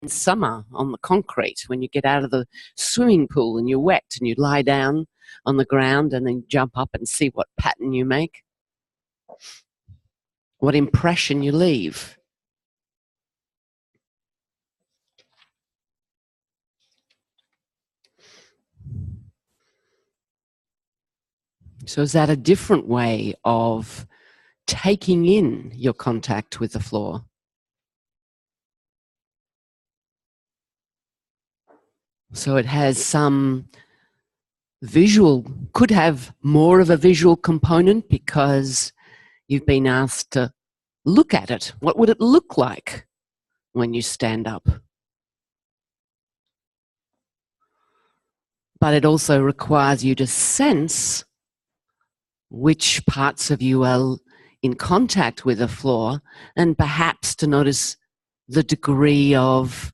in summer on the concrete when you get out of the swimming pool and you're wet and you lie down on the ground and then jump up and see what pattern you make, what impression you leave. So is that a different way of taking in your contact with the floor? So it has some visual, could have more of a visual component because you've been asked to look at it. What would it look like when you stand up? But it also requires you to sense which parts of you are in contact with the floor and perhaps to notice the degree of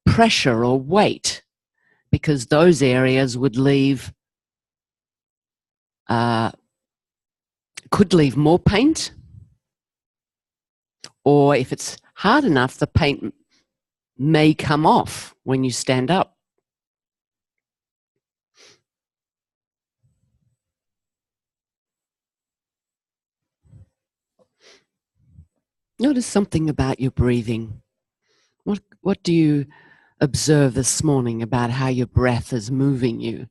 pressure or weight, because those areas would leave, could leave more paint, or if it's hard enough, the paint may come off when you stand up. Notice something about your breathing. What do you observe this morning about how your breath is moving you?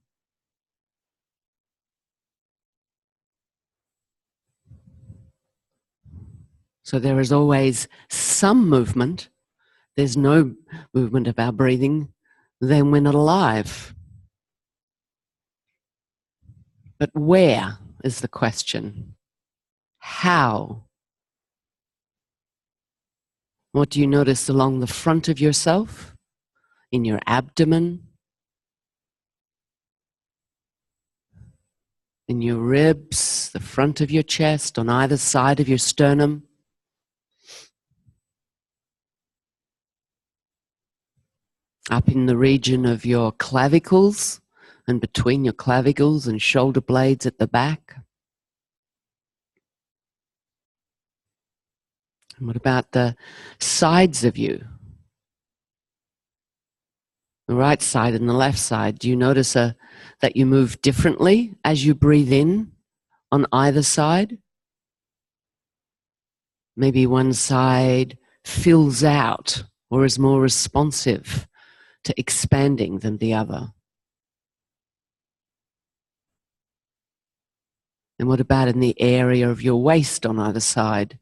So there is always some movement. There's no movement of our breathing, then we're not alive. But where is the question? How? What do you notice along the front of yourself, in your abdomen, in your ribs, the front of your chest, on either side of your sternum? Up in the region of your clavicles and between your clavicles and shoulder blades at the back? And what about the sides of you? The right side and the left side. Do you notice that you move differently as you breathe in on either side? Maybe one side fills out or is more responsive to expanding than the other. And what about in the area of your waist on either side?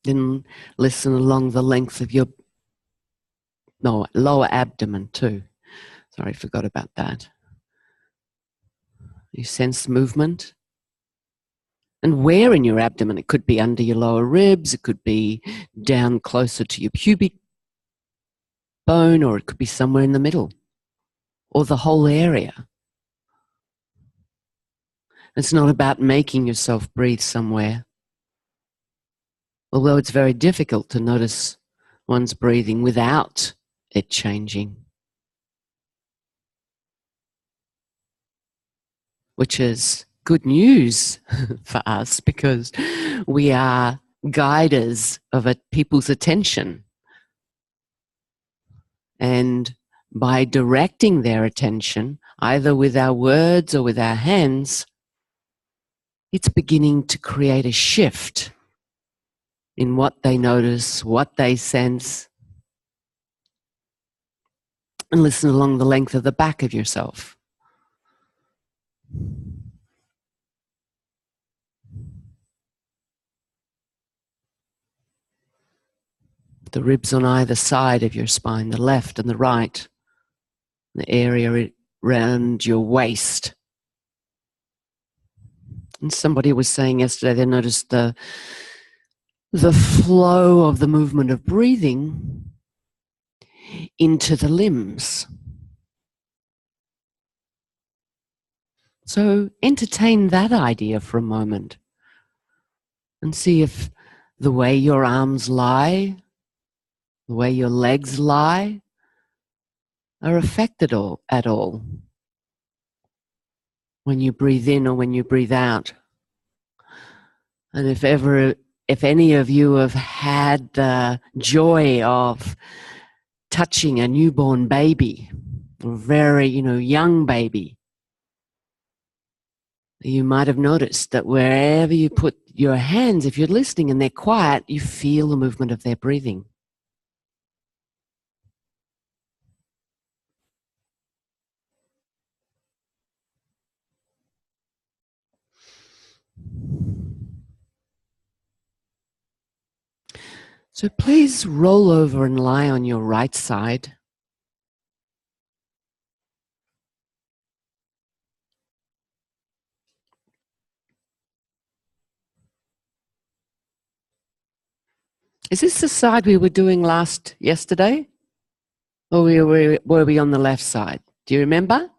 Then listen along the length of your lower abdomen too. Sorry, forgot about that. You sense movement. And where in your abdomen? It could be under your lower ribs, it could be down closer to your pubic bone, or it could be somewhere in the middle, or the whole area. It's not about making yourself breathe somewhere, although it's very difficult to notice one's breathing without it changing, which is good news for us because we are guiders of people's attention. And by directing their attention, either with our words or with our hands, it's beginning to create a shift in what they notice, what they sense. And listen along the length of the back of yourself. The ribs on either side of your spine, the left and the right, the area around your waist. And somebody was saying yesterday they noticed the flow of the movement of breathing into the limbs. So entertain that idea for a moment and see if the way your arms lie, the way your legs lie, are affected at all when you breathe in or when you breathe out. And if any of you have had the joy of touching a newborn baby, a very, young baby, you might have noticed that wherever you put your hands, if you're listening and they're quiet, you feel the movement of their breathing. So please roll over and lie on your right side. Is this the side we were doing yesterday? Or were we on the left side? Do you remember?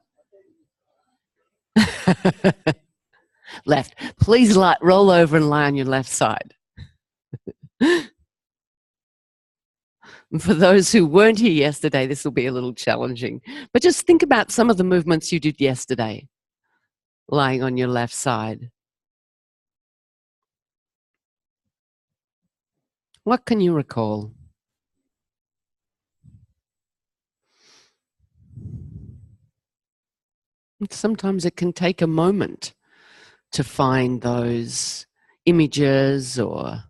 Left. Please roll over and lie on your left side. For those who weren't here yesterday, this will be a little challenging. But just think about some of the movements you did yesterday, lying on your left side. What can you recall? Sometimes it can take a moment to find those images or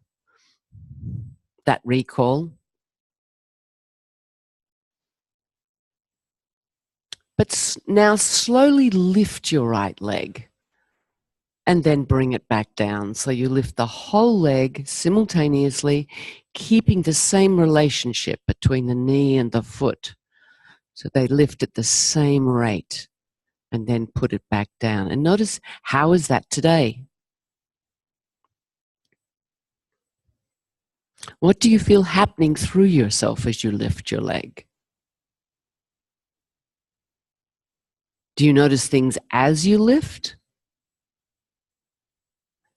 that recall. But now slowly lift your right leg and then bring it back down. So you lift the whole leg simultaneously, keeping the same relationship between the knee and the foot. So they lift at the same rate and then put it back down. And notice, how is that today? What do you feel happening through yourself as you lift your leg? Do you notice things as you lift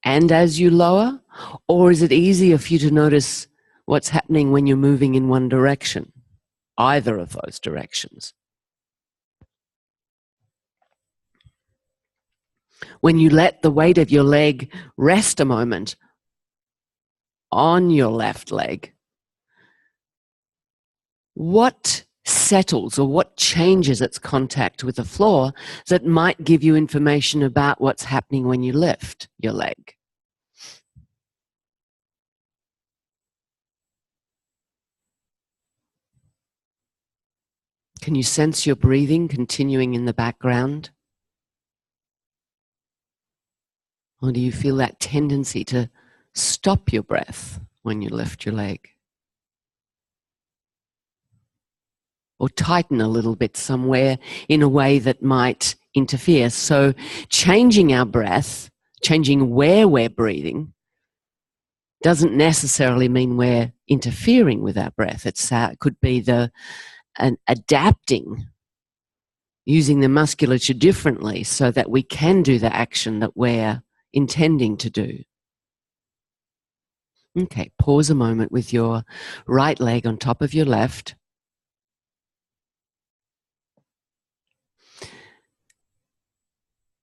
and as you lower? Or is it easier for you to notice what's happening when you're moving in one direction? Either of those directions. When you let the weight of your leg rest a moment on your left leg, what settles or what changes its contact with the floor that might give you information about what's happening when you lift your leg? Can you sense your breathing continuing in the background? Or do you feel that tendency to stop your breath when you lift your leg? Or tighten a little bit somewhere in a way that might interfere? So changing our breath, changing where we're breathing, doesn't necessarily mean we're interfering with our breath. It could be an adapting, using the musculature differently so that we can do the action that we're intending to do. Okay, pause a moment with your right leg on top of your left.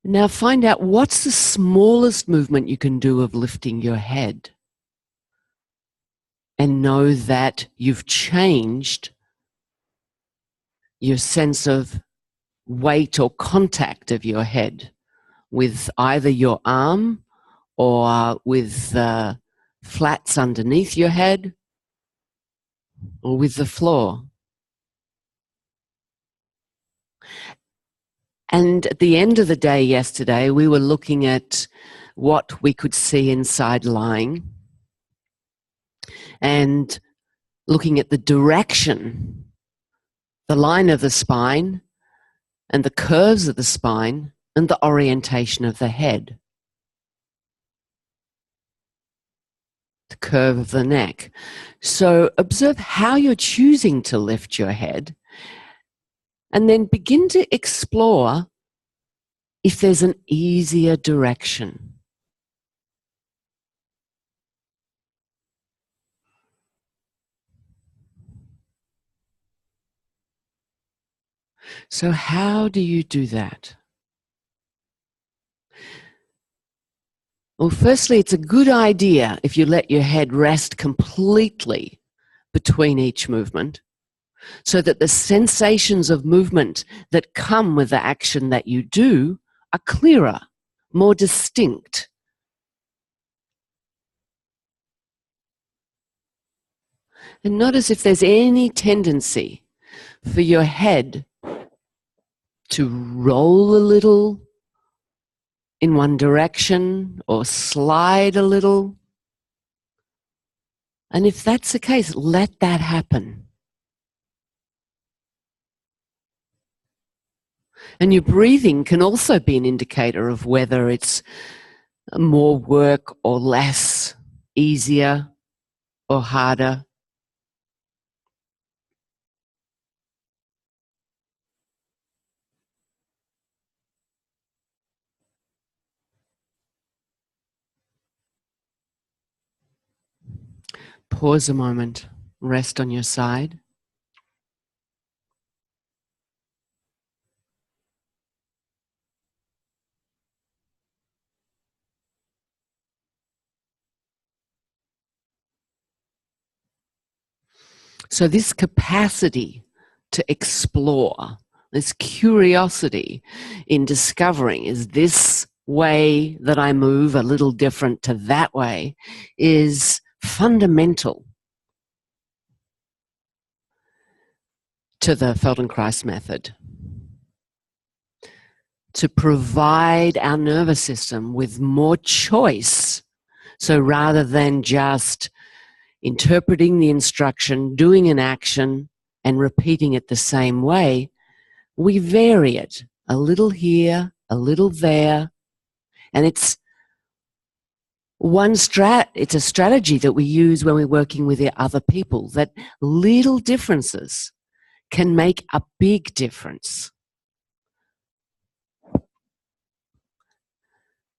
Now find out what's the smallest movement you can do of lifting your head. And know that you've changed your sense of weight or contact of your head with either your arm or with the flats underneath your head or with the floor. And at the end of the day yesterday, we were looking at what we could see inside lying and looking at the direction, the line of the spine and the curves of the spine and the orientation of the head, the curve of the neck. So observe how you're choosing to lift your head and then begin to explore if there's an easier direction. So how do you do that? Well, firstly, it's a good idea if you let your head rest completely between each movement, so that the sensations of movement that come with the action that you do are clearer, more distinct. And notice if there's any tendency for your head to roll a little in one direction or slide a little. And if that's the case, let that happen. And your breathing can also be an indicator of whether it's more work or less, easier or harder. Pause a moment, rest on your side. So this capacity to explore, this curiosity in discovering, is this way that I move a little different to that way, is fundamental to the Feldenkrais method, to provide our nervous system with more choice. So rather than just interpreting the instruction, doing an action, and repeating it the same way, we vary it a little here, a little there, and it's a strategy that we use when we're working with other people, that little differences can make a big difference.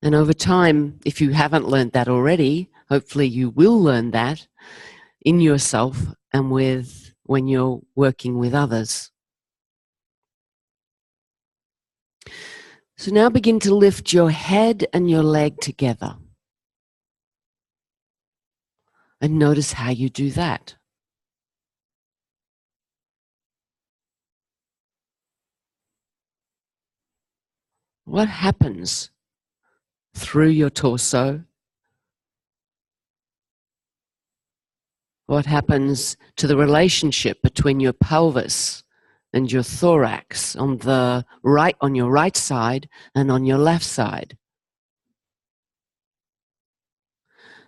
And over time, if you haven't learned that already, hopefully you will learn that in yourself and when you're working with others. So now begin to lift your head and your leg together. And notice how you do that. What happens through your torso? What happens to the relationship between your pelvis and your thorax on your right side and on your left side?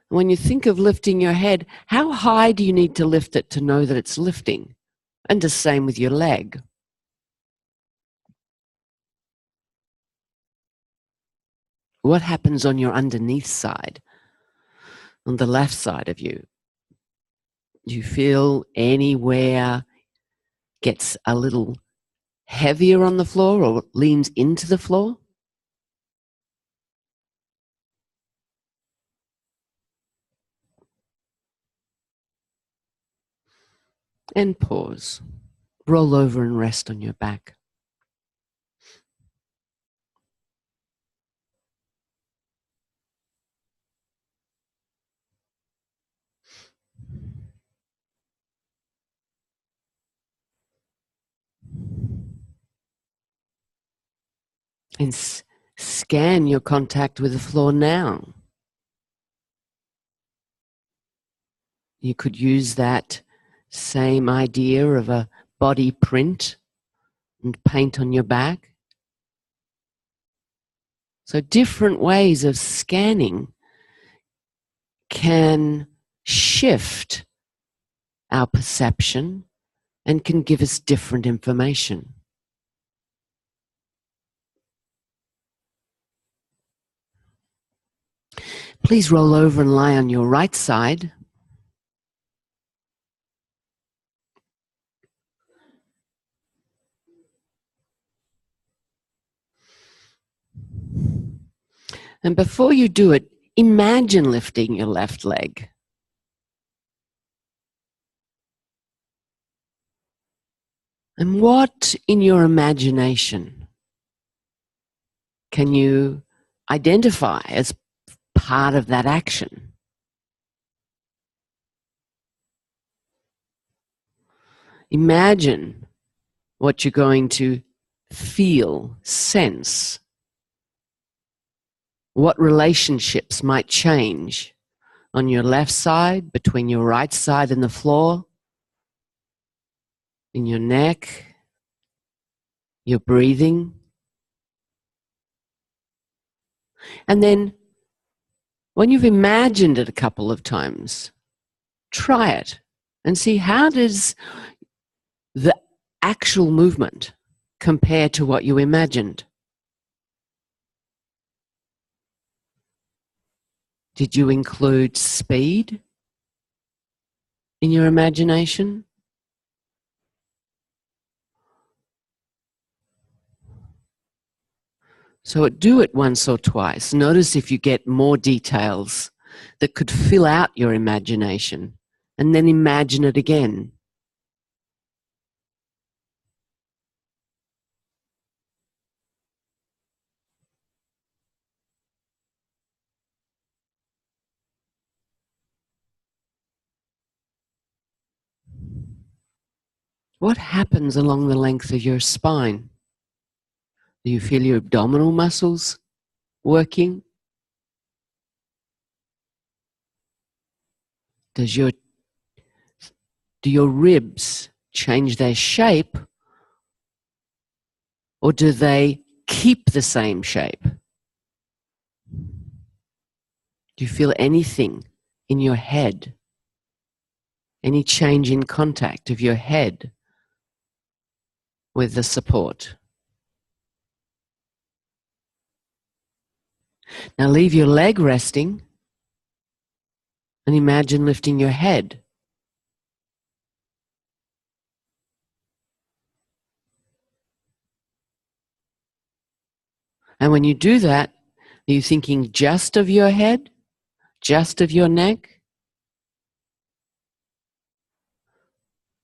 When you think of lifting your head, how high do you need to lift it to know that it's lifting? And the same with your leg. What happens on your underneath side, on the left side of you? Do you feel anywhere gets a little heavier on the floor or leans into the floor? And pause. Roll over and rest on your back. And scan your contact with the floor now. You could use that same idea of a body print and paint on your back. So different ways of scanning can shift our perception and can give us different information. Please roll over and lie on your right side. And before you do it, imagine lifting your left leg. And what in your imagination can you identify as part of that action. Imagine what you're going to feel, sense. What relationships might change on your left side, between your right side and the floor, in your neck, your breathing. And then, when you've imagined it a couple of times, try it and see how does the actual movement compare to what you imagined. Did you include speed in your imagination? So do it once or twice. Notice if you get more details that could fill out your imagination, and then imagine it again. What happens along the length of your spine? Do you feel your abdominal muscles working? Do your ribs change their shape, or do they keep the same shape? Do you feel anything in your head? Any change in contact of your head with the support? Now leave your leg resting and imagine lifting your head. And when you do that, are you thinking just of your head? Just of your neck?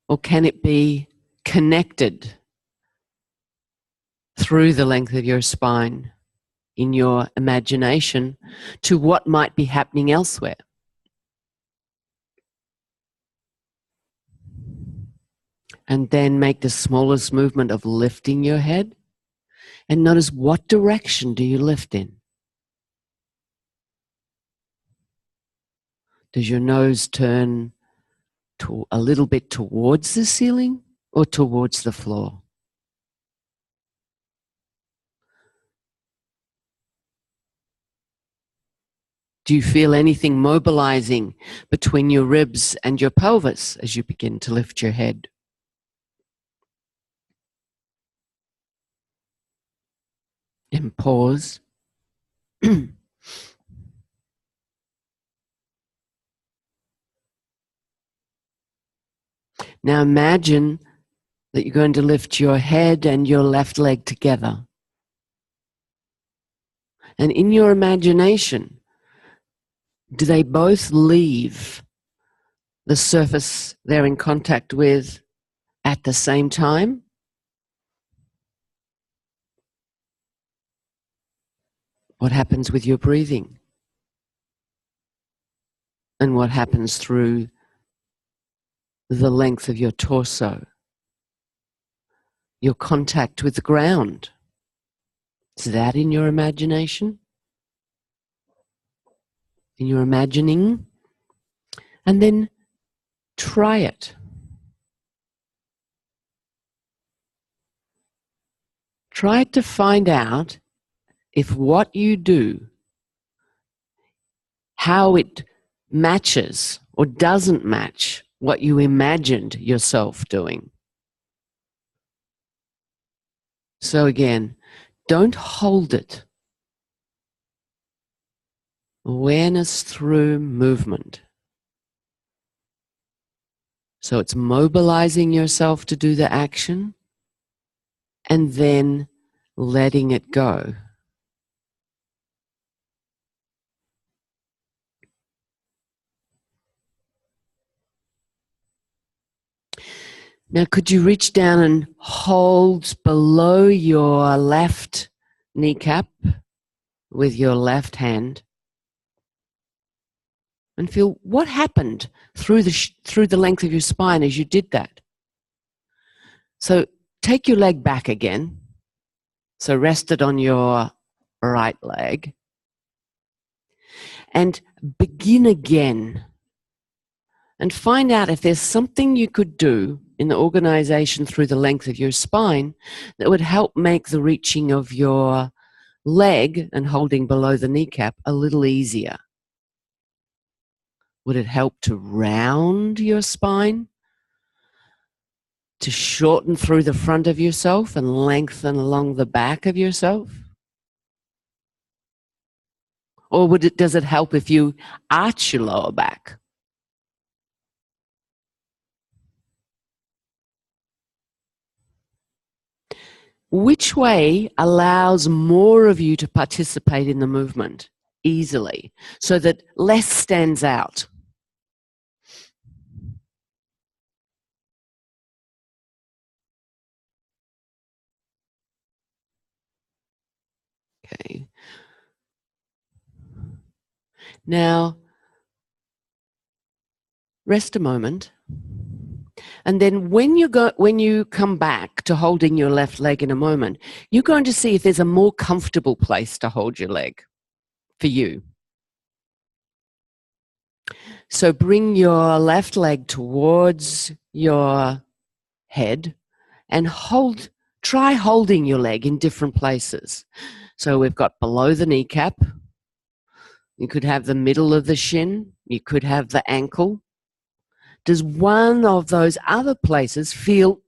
Or can it be connected through the length of your spine in your imagination to what might be happening elsewhere? And then make the smallest movement of lifting your head. And notice, what direction do you lift in? Does your nose turn a little bit towards the ceiling or towards the floor? Do you feel anything mobilizing between your ribs and your pelvis as you begin to lift your head? And pause. Now imagine that you're going to lift your head and your left leg together. And in your imagination, do they both leave the surface they're in contact with at the same time? What happens with your breathing? And what happens through the length of your torso? Your contact with the ground. Is that in your imagination? In your imagining? And then try it. Try to find out if what you do, how it matches or doesn't match what you imagined yourself doing. So again, don't hold it. Awareness through movement. So it's mobilizing yourself to do the action and then letting it go. Now, could you reach down and hold below your left kneecap with your left hand? and feel what happened through the length of your spine as you did that. So take your leg back again. So rest it on your right leg. And begin again. And find out if there's something you could do in the organization through the length of your spine that would help make the reaching of your leg and holding below the kneecap a little easier. Would it help to round your spine? To shorten through the front of yourself and lengthen along the back of yourself? Or does it help if you arch your lower back? Which way allows more of you to participate in the movement easily so that less stands out? Okay. Now, rest a moment. And then when you come back to holding your left leg in a moment, you're going to see if there's a more comfortable place to hold your leg for you. So bring your left leg towards your head and try holding your leg in different places. So we've got below the kneecap. You could have the middle of the shin. You could have the ankle. Does one of those other places feel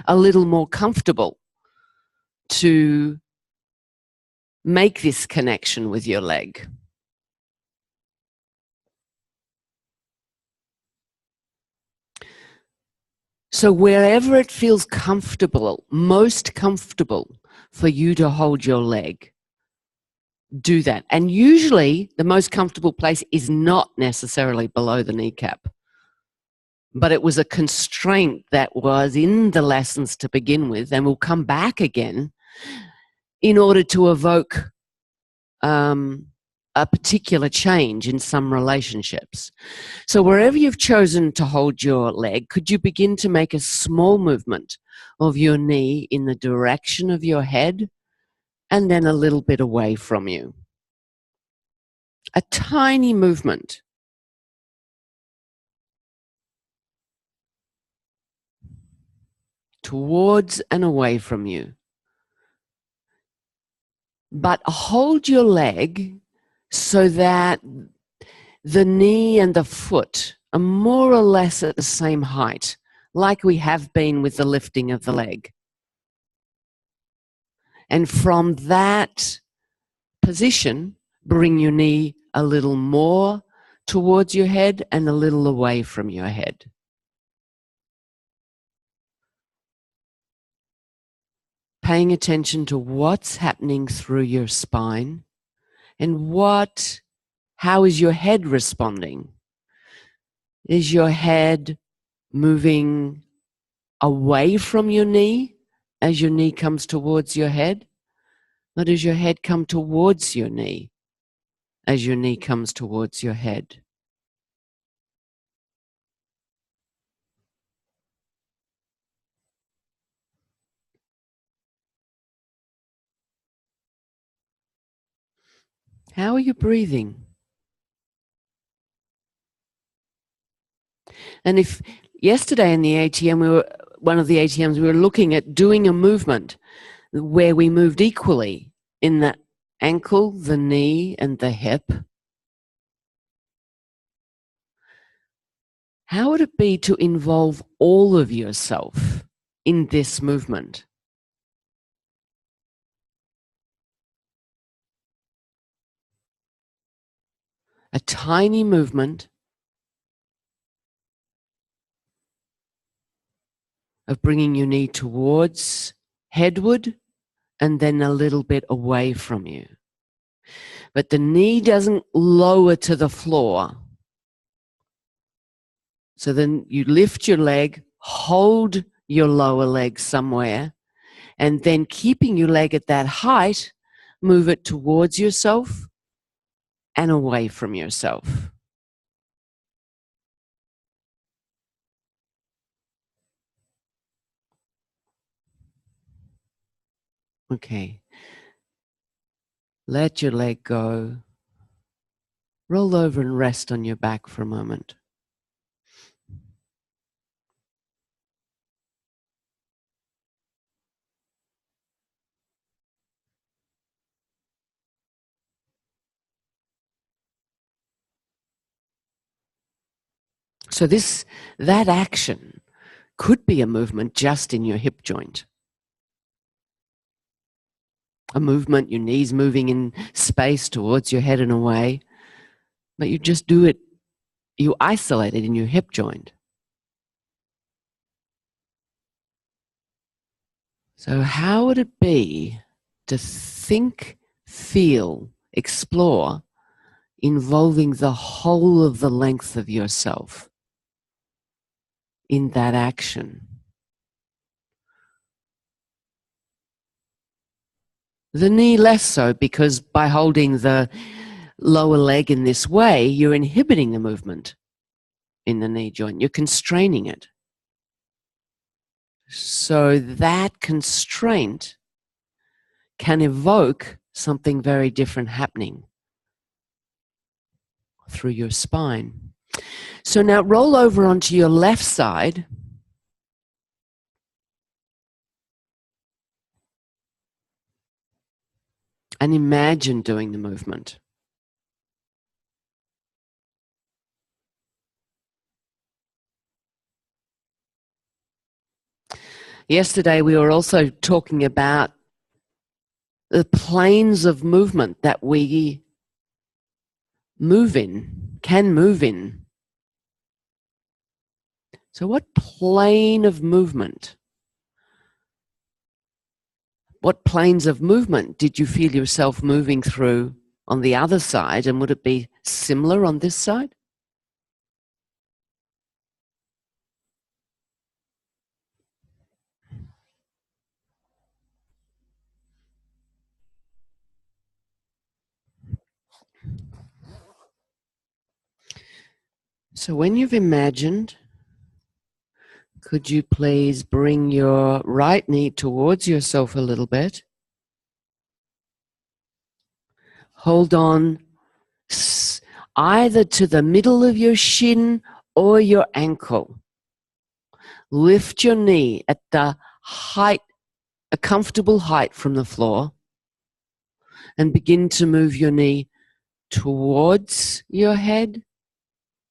a little more comfortable to make this connection with your leg? So wherever it feels comfortable, most comfortable for you to hold your leg, do that. And usually the most comfortable place is not necessarily below the kneecap, but it was a constraint that was in the lessons to begin with, and will come back again in order to evoke a particular change in some relationships. So wherever you've chosen to hold your leg, could you begin to make a small movement of your knee in the direction of your head and then a little bit away from you? A tiny movement. Towards and away from you. But hold your leg so that the knee and the foot are more or less at the same height, like we have been with the lifting of the leg. And from that position, bring your knee a little more towards your head and a little away from your head. Paying attention to what's happening through your spine and how is your head responding? Is your head moving away from your knee as your knee comes towards your head? Or does your head come towards your knee as your knee comes towards your head? How are you breathing? And if yesterday in the ATM, one of the ATMs, we were looking at doing a movement where we moved equally in the ankle, the knee, and the hip. How would it be to involve all of yourself in this movement? A tiny movement of bringing your knee towards headward and then a little bit away from you. But the knee doesn't lower to the floor. So then you lift your leg, hold your lower leg somewhere, and then keeping your leg at that height, move it towards yourself and away from yourself. Okay. Let your leg go. Roll over and rest on your back for a moment. So that action could be a movement just in your hip joint. A movement, your knees moving in space towards your head and away. But you just do it, you isolate it in your hip joint. So how would it be to think, feel, explore, involving the whole of the length of yourself in that action? The knee less so, because by holding the lower leg in this way, you're inhibiting the movement in the knee joint. You're constraining it. So that constraint can evoke something very different happening through your spine. So now roll over onto your left side. And imagine doing the movement. Yesterday, we were also talking about the planes of movement that we move in, can move in. So what plane of movement, what planes of movement did you feel yourself moving through on the other side, and would it be similar on this side? So when you've imagined, could you please bring your right knee towards yourself a little bit? Hold on either to the middle of your shin or your ankle. Lift your knee at the height, a comfortable height from the floor, and begin to move your knee towards your head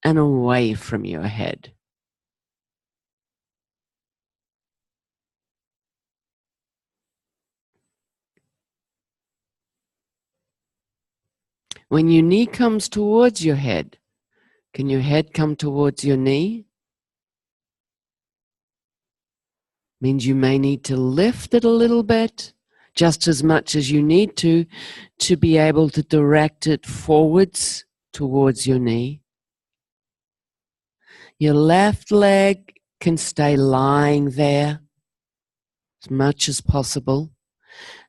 and away from your head. When your knee comes towards your head, can your head come towards your knee? Means you may need to lift it a little bit, just as much as you need to be able to direct it forwards towards your knee. Your left leg can stay lying there as much as possible.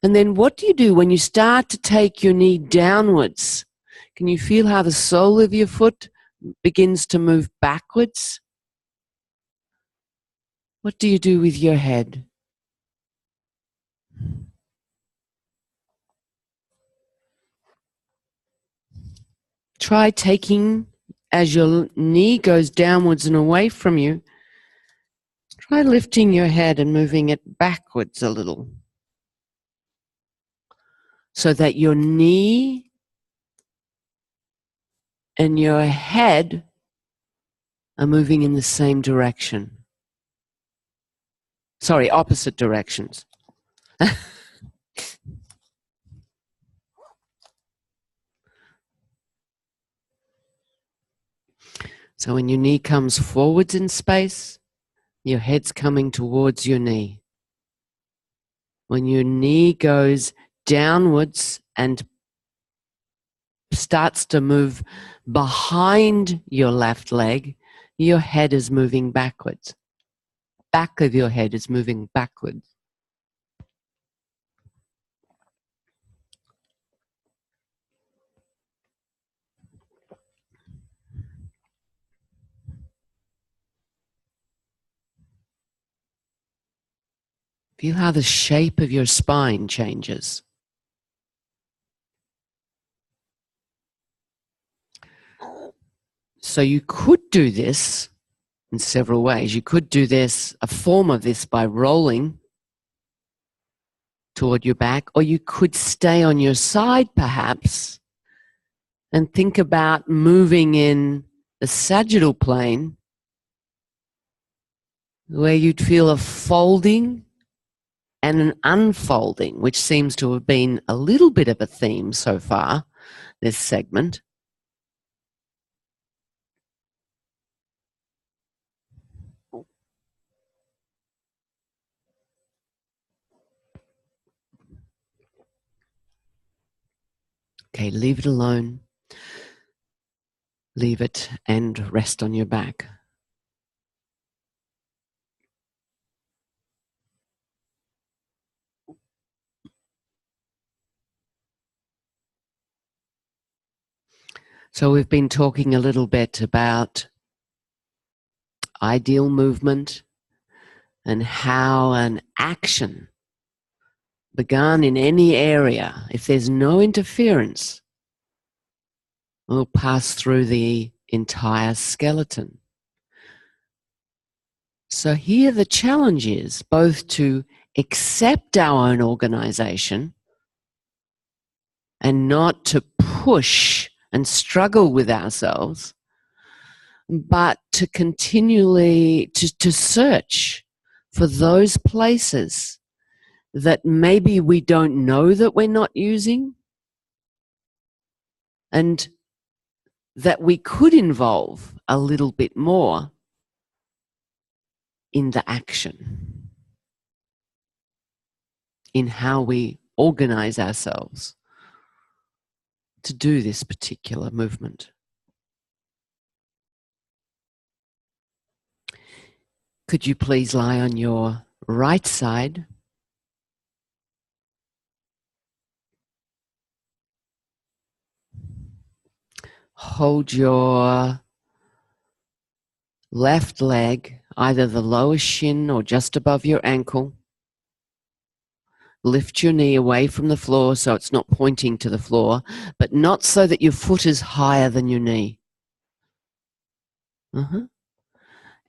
And then what do you do when you start to take your knee downwards? Can you feel how the sole of your foot begins to move backwards? What do you do with your head? Try taking, as your knee goes downwards and away from you, try lifting your head and moving it backwards a little, so that your knee and your head are moving in the same direction. Sorry, opposite directions. So when your knee comes forwards in space, your head's coming towards your knee. When your knee goes downwards and starts to move behind your left leg, your head is moving backwards. Back of your head is moving backwards. Feel how the shape of your spine changes. So you could do this in several ways. You could do this, a form of this, by rolling toward your back, or you could stay on your side perhaps and think about moving in the sagittal plane where you'd feel a folding and an unfolding, which seems to have been a little bit of a theme so far, this segment. Okay, leave it alone. Leave it and rest on your back. So we've been talking a little bit about ideal movement and how an action begun in any area, if there's no interference, will pass through the entire skeleton. So here the challenge is both to accept our own organization and not to push and struggle with ourselves, but to continually to search for those places that maybe we don't know that we're not using and that we could involve a little bit more in the action, in how we organize ourselves to do this particular movement. Could you please lie on your right side? Hold your left leg, either the lower shin or just above your ankle. Lift your knee away from the floor so it's not pointing to the floor, but not so that your foot is higher than your knee.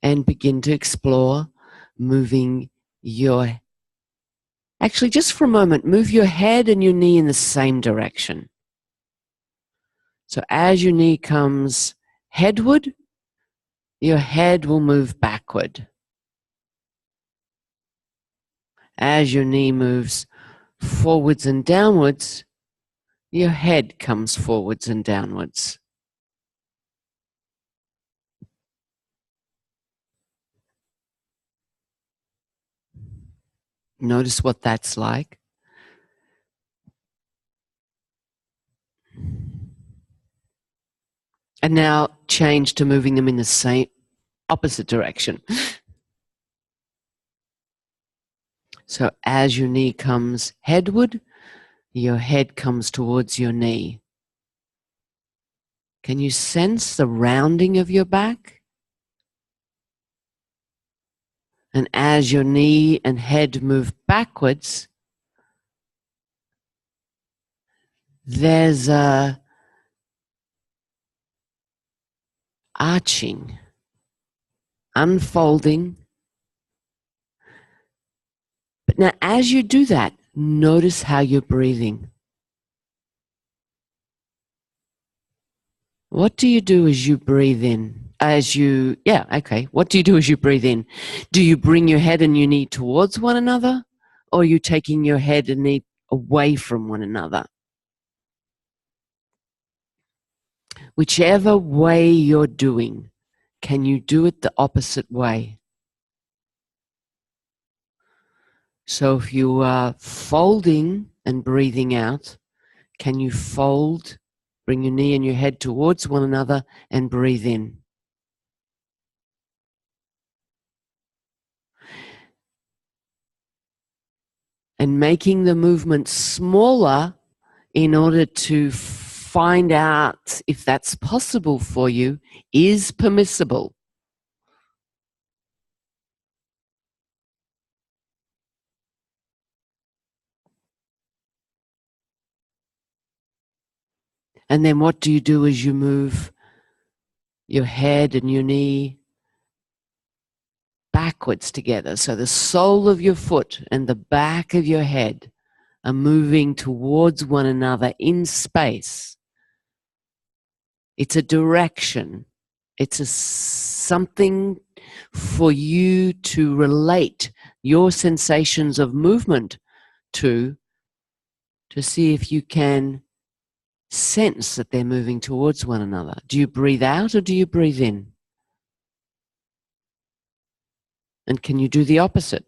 And begin to explore moving your... Actually, just for a moment, move your head and your knee in the same direction. So as your knee comes headward, your head will move backward. As your knee moves forwards and downwards, your head comes forwards and downwards. Notice what that's like. And now change to moving them in the same opposite direction. So as your knee comes headward, your head comes towards your knee. Can you sense the rounding of your back? And as your knee and head move backwards, there's a arching, unfolding. But now as you do that, notice how you're breathing. What do you do as you breathe in? What do you do as you breathe in? Do you bring your head and your knee towards one another? Or are you taking your head and knee away from one another? Whichever way you're doing, can you do it the opposite way? So if you are folding and breathing out, can you fold, bring your knee and your head towards one another and breathe in? And making the movement smaller in order to find out if that's possible for you is permissible. And then what do you do as you move your head and your knee backwards together? So the sole of your foot and the back of your head are moving towards one another in space. It's a direction. It's something for you to relate your sensations of movement to see if you can sense that they're moving towards one another. Do you breathe out or do you breathe in? And can you do the opposite?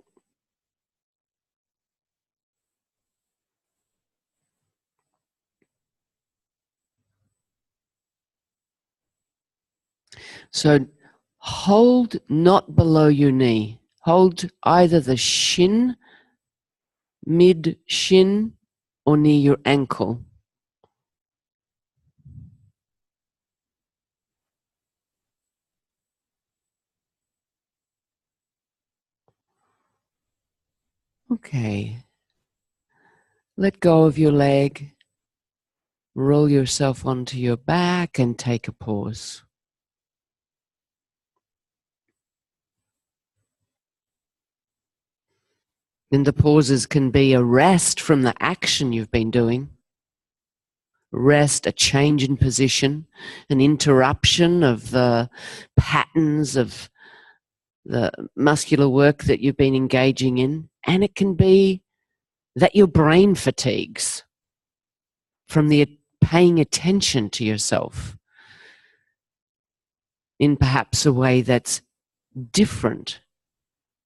So hold not below your knee. Hold either the shin, mid shin, or near your ankle. Okay. Let go of your leg. Roll yourself onto your back and take a pause. And the pauses can be a rest from the action you've been doing. Rest, a change in position, an interruption of the patterns of the muscular work that you've been engaging in. And it can be that your brain fatigues from the paying attention to yourself in perhaps a way that's different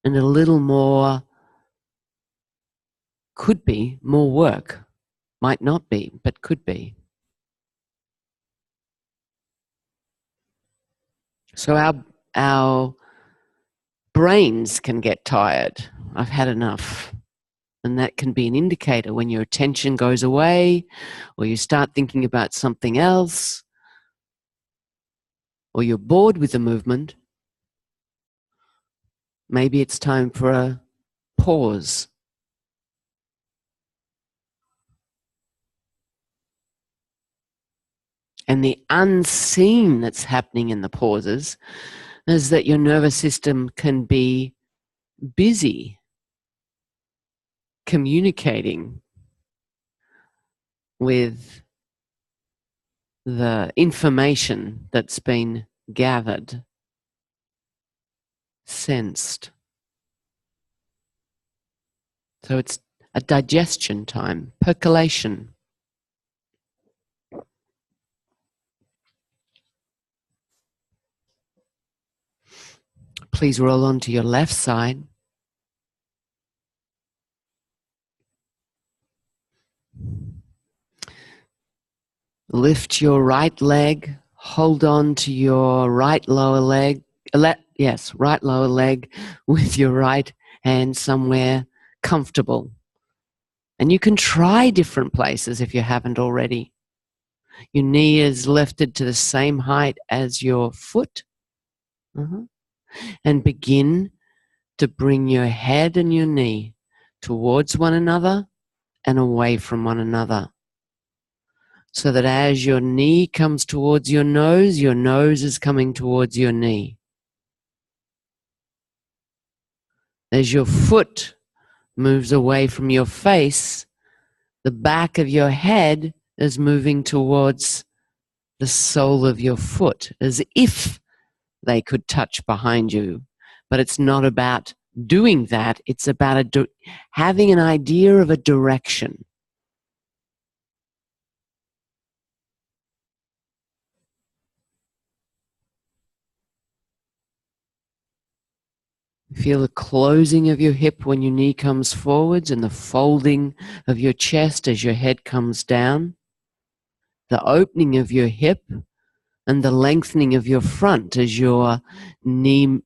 and a little more, could be more work. Might not be, but could be. So our brains can get tired. I've had enough. And that can be an indicator when your attention goes away, or you start thinking about something else, or you're bored with the movement. Maybe it's time for a pause. And the unseen that's happening in the pauses is that your nervous system can be busy communicating with the information that's been gathered, sensed. So it's a digestion time, percolation. Please roll onto your left side. Lift your right leg. Hold on to your right lower leg. Right lower leg with your right hand somewhere comfortable. And you can try different places if you haven't already. Your knee is lifted to the same height as your foot. And begin to bring your head and your knee towards one another and away from one another. So that as your knee comes towards your nose is coming towards your knee. As your foot moves away from your face, the back of your head is moving towards the sole of your foot, as if they could touch behind you. But it's not about doing that. It's about having an idea of a direction. Feel the closing of your hip when your knee comes forwards and the folding of your chest as your head comes down. The opening of your hip and the lengthening of your front as your knee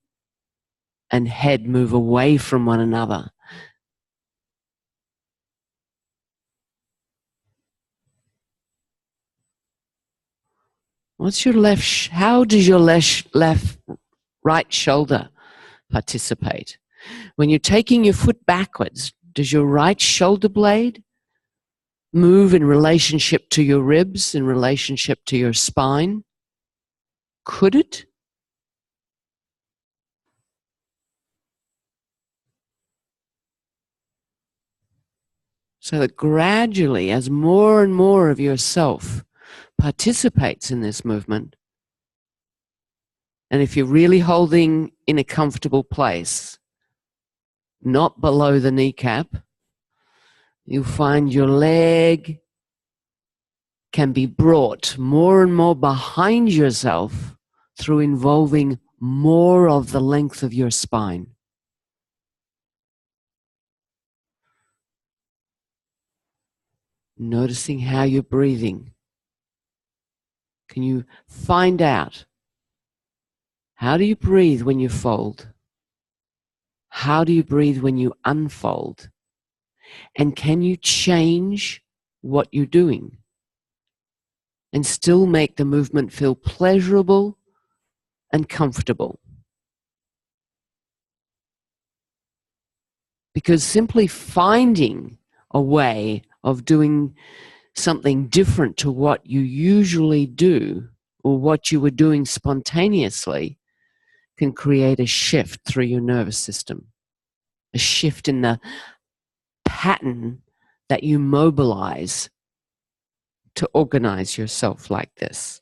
and head move away from one another. How does your right shoulder participate? When you're taking your foot backwards, does your right shoulder blade move in relationship to your ribs, in relationship to your spine? Could it? So that gradually, as more and more of yourself participates in this movement, and if you're really holding in a comfortable place, not below the kneecap, you'll find your leg can be brought more and more behind yourself through involving more of the length of your spine. Noticing how you're breathing. Can you find out, how do you breathe when you fold? How do you breathe when you unfold? And can you change what you're doing and still make the movement feel pleasurable and comfortable? Because simply finding a way of doing something different to what you usually do or what you were doing spontaneously can create a shift through your nervous system, a shift in the pattern that you mobilize to organize yourself like this.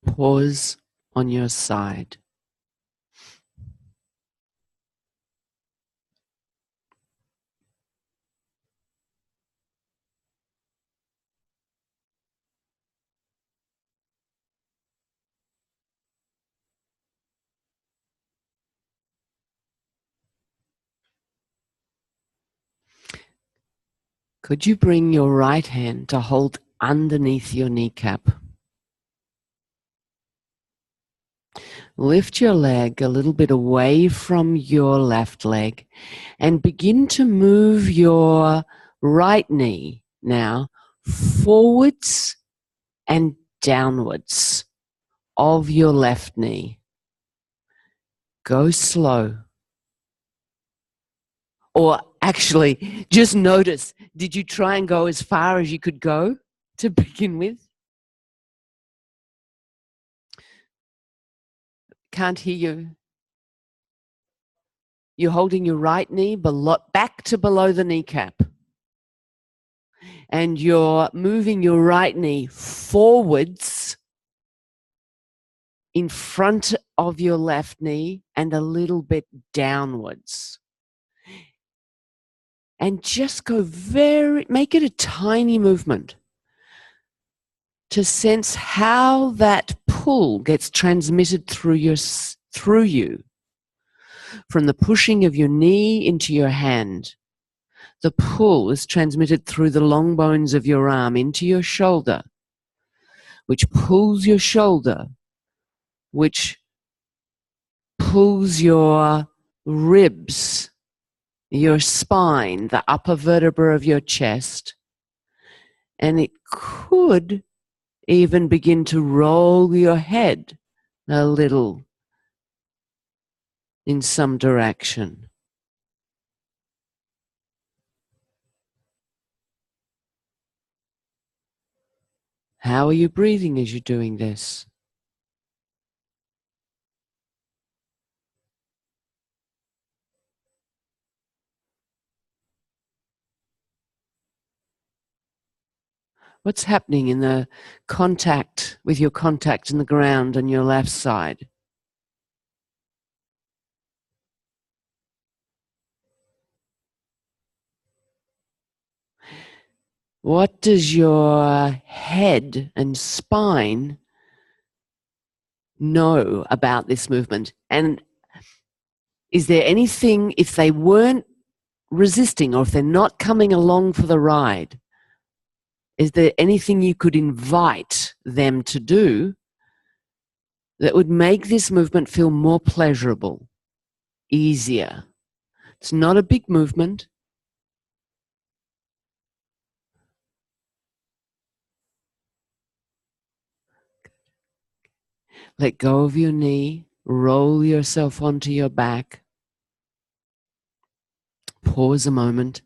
Pause on your side. Could you bring your right hand to hold underneath your kneecap? Lift your leg a little bit away from your left leg and begin to move your right knee now forwards and downwards of your left knee. Go slow. Or actually, just notice, did you try and go as far as you could go to begin with? Can't hear you. You're holding your right knee back to below the kneecap. And you're moving your right knee forwards in front of your left knee and a little bit downwards. And just make it a tiny movement to sense how that pull gets transmitted through you. From the pushing of your knee into your hand, the pull is transmitted through the long bones of your arm into your shoulder, which pulls your shoulder, which pulls your ribs, your spine, the upper vertebra of your chest, and it could even begin to roll your head a little in some direction. How are you breathing as you're doing this? What's happening in the contact with your contact in the ground on your left side? What does your head and spine know about this movement? And is there anything, if they weren't resisting or if they're not coming along for the ride, is there anything you could invite them to do that would make this movement feel more pleasurable, easier? It's not a big movement. Let go of your knee. Roll yourself onto your back. Pause a moment.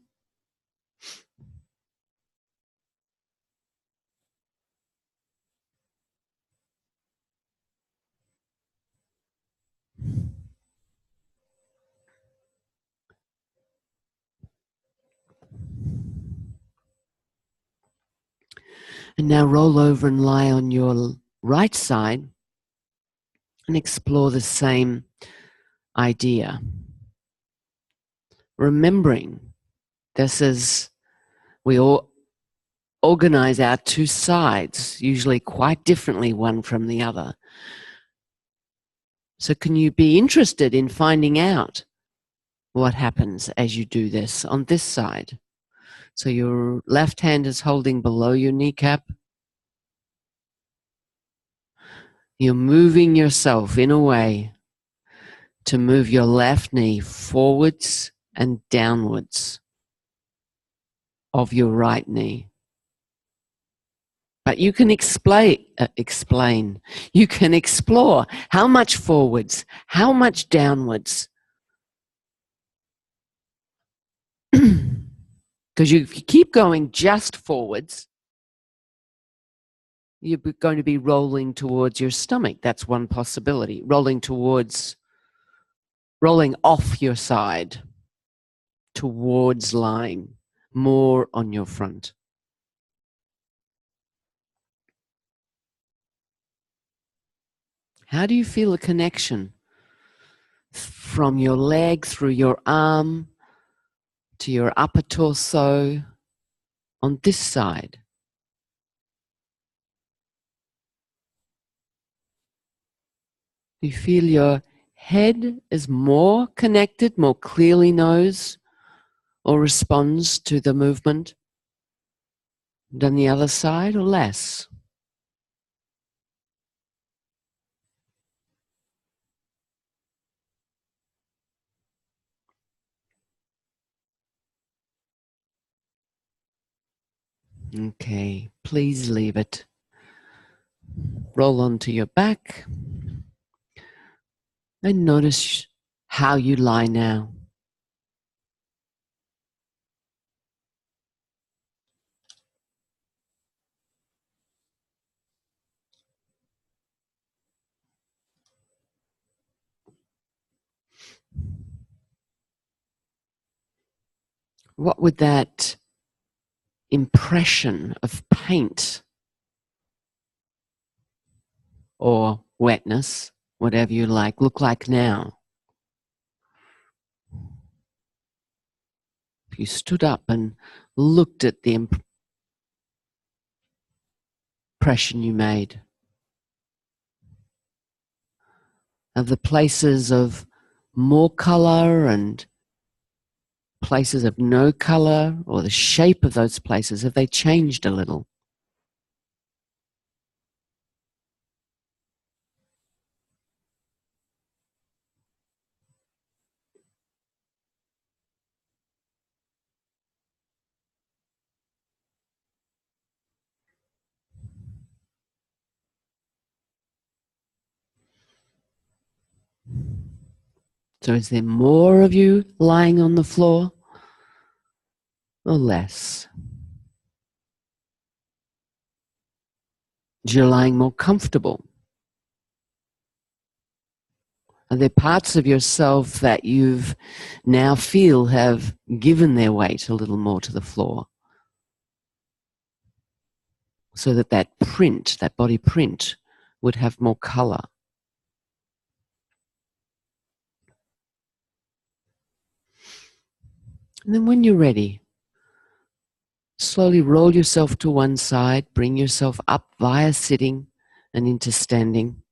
And now roll over and lie on your right side and explore the same idea. Remembering this is, we all organize our two sides, usually quite differently one from the other. So can you be interested in finding out what happens as you do this on this side? So your left hand is holding below your kneecap. You're moving yourself in a way to move your left knee forwards and downwards of your right knee. But you can explain, you can explore how much forwards, how much downwards. Because if you keep going just forwards, you're going to be rolling towards your stomach. That's one possibility. Rolling off your side towards lying more on your front. How do you feel a connection from your leg through your arm to your upper torso on this side? Do you feel your head is more connected, more clearly knows or responds to the movement than the other side, or less? Okay, please leave it. Roll onto your back and notice how you lie now. What would that impression of paint or wetness, whatever you like, look like now? If you stood up and looked at the impression you made of the places of more color and places of no color, or the shape of those places, have they changed a little? So is there more of you lying on the floor or less? You're lying more comfortable. Are there parts of yourself that you've now feel have given their weight a little more to the floor, so that that print, that body print, would have more color? And then when you're ready, slowly roll yourself to one side, bring yourself up via sitting and into standing.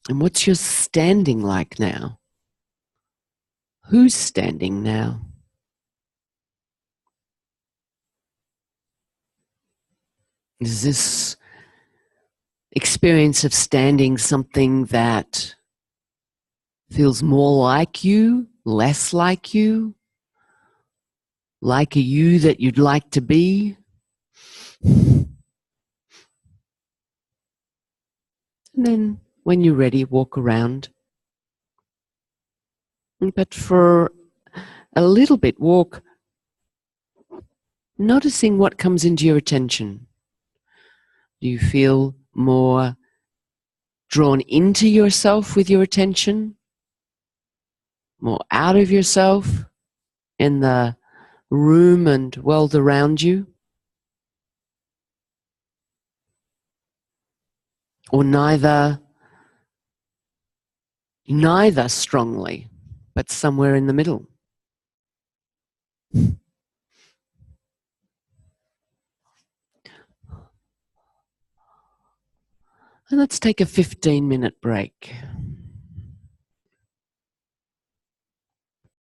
And what's your standing like now? Who's standing now? Is this experience of standing something that feels more like you, less like you, like a you that you'd like to be? And then when you're ready, walk around. But for a little bit, walk noticing what comes into your attention. Do you feel more drawn into yourself with your attention? More out of yourself in the room and world around you? Or neither strongly, but somewhere in the middle? And let's take a 15-minute break.